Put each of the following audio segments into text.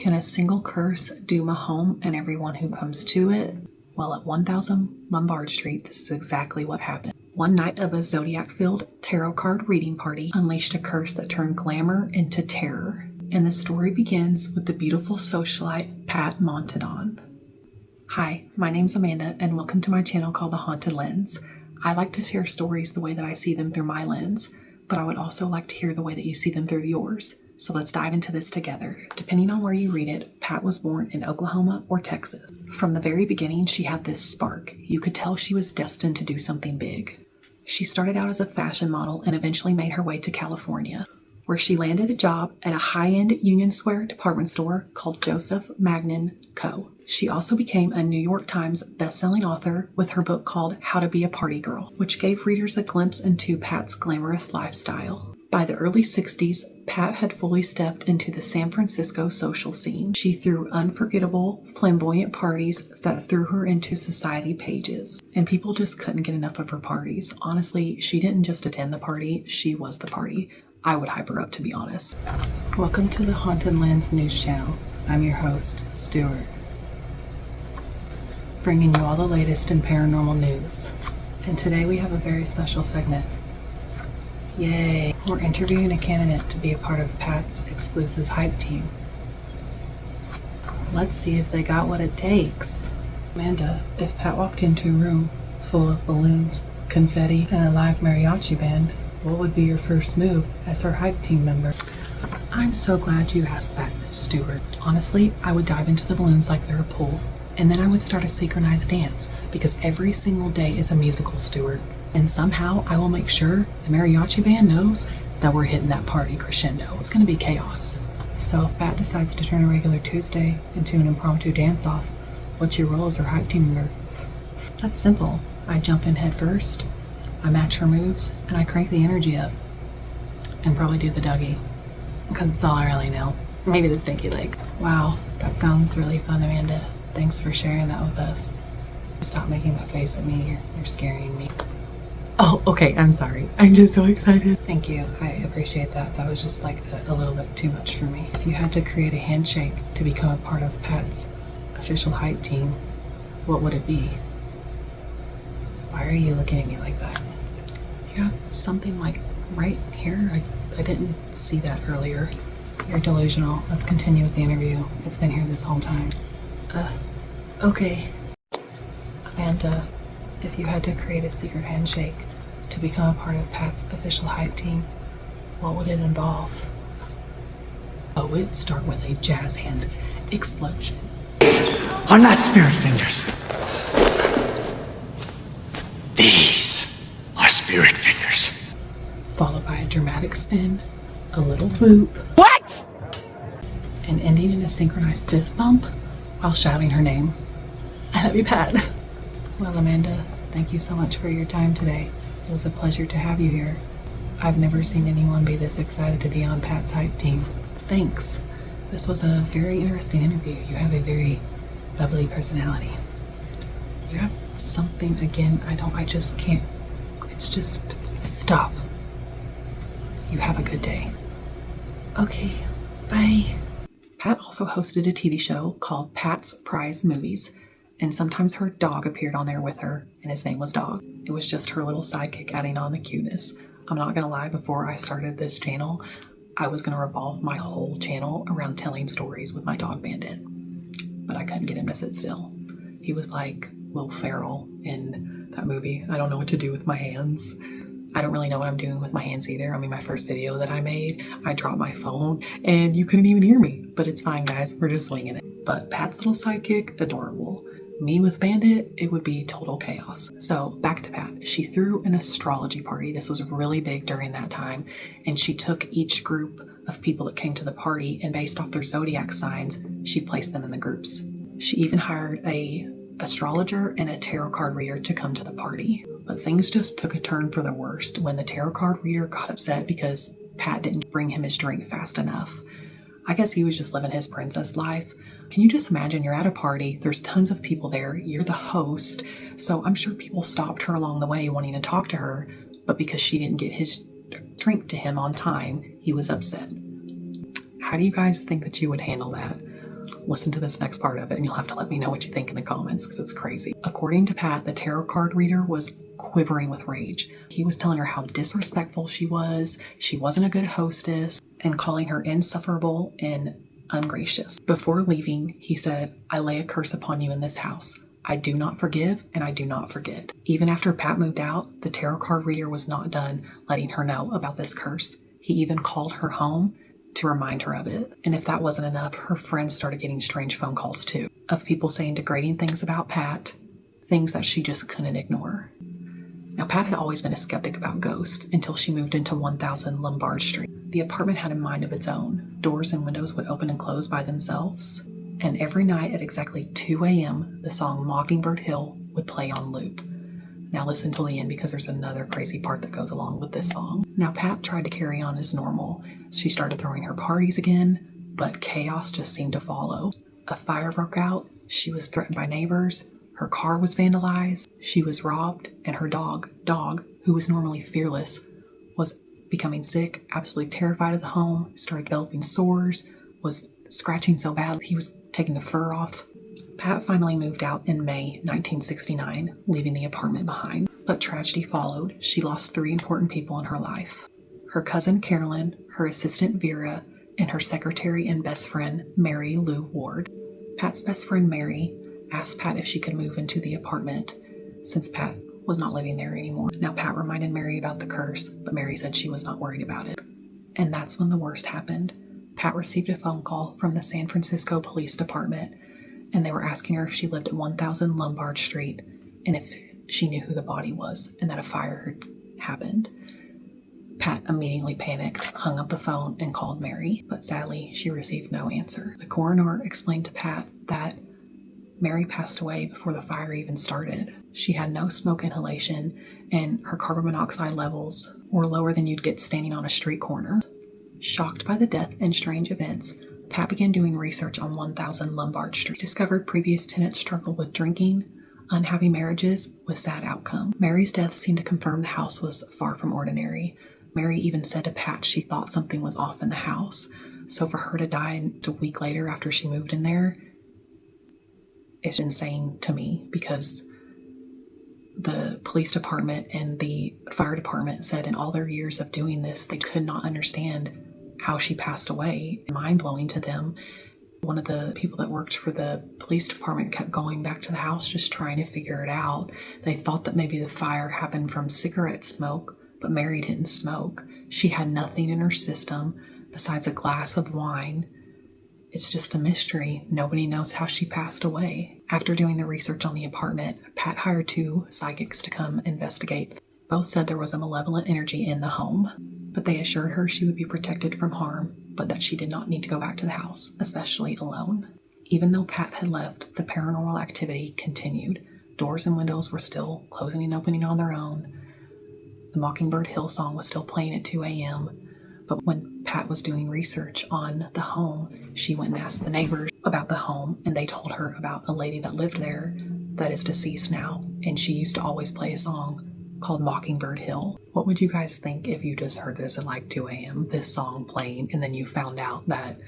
Can a single curse doom a home and everyone who comes to it? Well, at 1000 Lombard Street, this is exactly what happened. One night of a zodiac-filled tarot card reading party unleashed a curse that turned glamour into terror. And the story begins with the beautiful socialite Pat Montadon. Hi, my name's Amanda, and welcome to my channel called The Haunted Lens. I like to share stories the way that I see them through my lens, but I would also like to hear the way that you see them through yours. So let's dive into this together. Depending on where you read it, Pat was born in Oklahoma or Texas. From the very beginning, she had this spark. You could tell she was destined to do something big. She started out as a fashion model and eventually made her way to California, where she landed a job at a high-end Union Square department store called Joseph Magnin Co. She also became a New York Times best-selling author with her book called How to Be a Party Girl, which gave readers a glimpse into Pat's glamorous lifestyle. By the early 60s, Pat had fully stepped into the San Francisco social scene. She threw unforgettable, flamboyant parties that threw her into society pages, and people just couldn't get enough of her parties. Honestly, she didn't just attend the party, she was the party. I would hype her up, to be honest. Welcome to the Haunted Lens News Channel. I'm your host, Stuart, bringing you all the latest in paranormal news. And today we have a very special segment. Yay! We're interviewing a candidate to be a part of Pat's exclusive hype team. Let's see if they got what it takes. Amanda, if Pat walked into a room full of balloons, confetti, and a live mariachi band, what would be your first move as her hype team member? I'm so glad you asked that, Miss Stewart. Honestly, I would dive into the balloons like they're a pool, and then I would start a synchronized dance, because every single day is a musical, Stewart. And somehow I will make sure the mariachi band knows that we're hitting that party crescendo. It's going to be chaos. So if Pat decides to turn a regular Tuesday into an impromptu dance-off, what's your role as her hype team member? That's simple. I jump in head first, I match her moves, and I crank the energy up. And probably do the Dougie, because it's all I really know. Maybe the stinky leg. Wow, that sounds really fun, Amanda. Thanks for sharing that with us. Stop making that face at me. You're scaring me. Oh, okay, I'm sorry. I'm just so excited. Thank you. I appreciate that. That was just like a little bit too much for me. If you had to create a handshake to become a part of Pat's official hype team, what would it be? Why are you looking at me like that? You have something like right here? I didn't see that earlier. You're delusional. Let's continue with the interview. It's been here this whole time. Okay. Amanda, if you had to create a secret handshake to become a part of Pat's official hype team, what would it involve? Oh, it'd start with a jazz hands explosion. Are not spirit fingers. These are spirit fingers. Followed by a dramatic spin, a little boop. What? And ending in a synchronized fist bump while shouting her name. I love you, Pat. Well, Amanda, thank you so much for your time today. It was a pleasure to have you here. I've never seen anyone be this excited to be on Pat's hype team. Thanks. This was a very interesting interview. You have a very bubbly personality. You have something, again, I just can't, it's just, stop. You have a good day. Okay, bye. Pat also hosted a TV show called Pat's Prize Movies, and sometimes her dog appeared on there with her, and his name was Dog. It was just her little sidekick adding on the cuteness. I'm not gonna lie, before I started this channel, I was gonna revolve my whole channel around telling stories with my dog Bandit, but I couldn't get him to sit still. He was like Will Ferrell in that movie. I don't know what to do with my hands. I don't really know what I'm doing with my hands either. I mean, my first video that I made, I dropped my phone and you couldn't even hear me, but it's fine, guys. We're just winging it. But Pat's little sidekick, adorable. Me with Bandit, it would be total chaos. So back to Pat. She threw an astrology party. This was really big during that time. And she took each group of people that came to the party, and based off their zodiac signs, she placed them in the groups. She even hired a astrologer and a tarot card reader to come to the party. But things just took a turn for the worst when the tarot card reader got upset because Pat didn't bring him his drink fast enough. I guess he was just living his princess life. Can you just imagine, you're at a party, there's tons of people there, you're the host, so I'm sure people stopped her along the way wanting to talk to her, but because she didn't get his drink to him on time, he was upset. How do you guys think that you would handle that? Listen to this next part of it and you'll have to let me know what you think in the comments because it's crazy. According to Pat, the tarot card reader was quivering with rage. He was telling her how disrespectful she wasn't a good hostess, and calling her insufferable and ungracious. Before leaving, he said, "I lay a curse upon you in this house. I do not forgive and I do not forget." Even after Pat moved out, the tarot card reader was not done letting her know about this curse. He even called her home to remind her of it. And if that wasn't enough, her friends started getting strange phone calls too, of people saying degrading things about Pat, things that she just couldn't ignore. Now, Pat had always been a skeptic about ghosts until she moved into 1000 Lombard Street. The apartment had a mind of its own. Doors and windows would open and close by themselves. And every night at exactly 2 a.m., the song Mockingbird Hill would play on loop. Now listen till the end because there's another crazy part that goes along with this song. Now, Pat tried to carry on as normal. She started throwing her parties again, but chaos just seemed to follow. A fire broke out. She was threatened by neighbors. Her car was vandalized. She was robbed, and her dog, who was normally fearless, was becoming sick, absolutely terrified of the home, started developing sores, was scratching so bad he was taking the fur off. Pat finally moved out in May 1969, leaving the apartment behind. But tragedy followed. She lost 3 important people in her life: her cousin Carolyn, her assistant Vera, and her secretary and best friend Mary Lou Ward. Pat's best friend Mary asked Pat if she could move into the apartment since Pat was not living there anymore. Now, Pat reminded Mary about the curse, but Mary said she was not worried about it. And that's when the worst happened. Pat received a phone call from the San Francisco Police Department, and they were asking her if she lived at 1000 Lombard Street and if she knew who the body was and that a fire had happened. Pat immediately panicked, hung up the phone, and called Mary, but sadly, she received no answer. The coroner explained to Pat that Mary passed away before the fire even started. She had no smoke inhalation, and her carbon monoxide levels were lower than you'd get standing on a street corner. Shocked by the death and strange events, Pat began doing research on 1000 Lombard Street. He discovered previous tenants struggled with drinking, unhappy marriages with sad outcome. Mary's death seemed to confirm the house was far from ordinary. Mary even said to Pat she thought something was off in the house. So for her to die a week later after she moved in there, it's insane to me, because the police department and the fire department said in all their years of doing this, they could not understand how she passed away. Mind-blowing to them. One of the people that worked for the police department kept going back to the house just trying to figure it out. They thought that maybe the fire happened from cigarette smoke, but Mary didn't smoke. She had nothing in her system besides a glass of wine. It's just a mystery. Nobody knows how she passed away. After doing the research on the apartment, Pat hired 2 psychics to come investigate. Both said there was a malevolent energy in the home, but they assured her she would be protected from harm, but that she did not need to go back to the house, especially alone. Even though Pat had left, the paranormal activity continued. Doors and windows were still closing and opening on their own. The Mockingbird Hill song was still playing at 2 a.m., but when Pat was doing research on the home, she went and asked the neighbors about the home, and they told her about a lady that lived there that is deceased now, and she used to always play a song called Mockingbird Hill. What would you guys think if you just heard this at like 2 a.m., this song playing, and then you found out that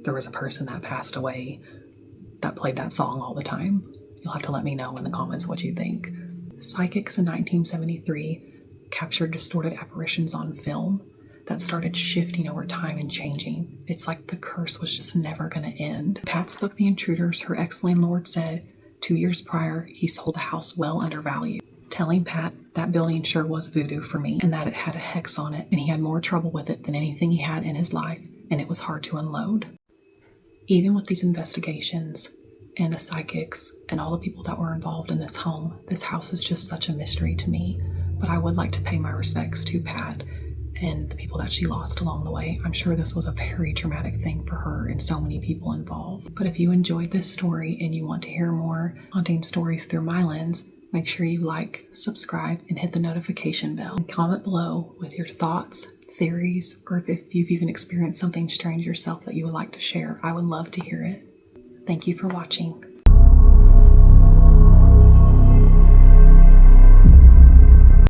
there was a person that passed away that played that song all the time? You'll have to let me know in the comments what you think. Psychics in 1973 captured distorted apparitions on film that started shifting over time and changing. It's like the curse was just never going to end. Pat's book, The Intruders, her ex-landlord said 2 years prior, he sold the house well undervalued, telling Pat that building sure was voodoo for me and that it had a hex on it and he had more trouble with it than anything he had in his life and it was hard to unload. Even with these investigations and the psychics and all the people that were involved in this home, this house is just such a mystery to me. But I would like to pay my respects to Pat and the people that she lost along the way. I'm sure this was a very traumatic thing for her and so many people involved. But if you enjoyed this story and you want to hear more haunting stories through my lens, make sure you like, subscribe, and hit the notification bell. And comment below with your thoughts, theories, or if you've even experienced something strange yourself that you would like to share. I would love to hear it. Thank you for watching.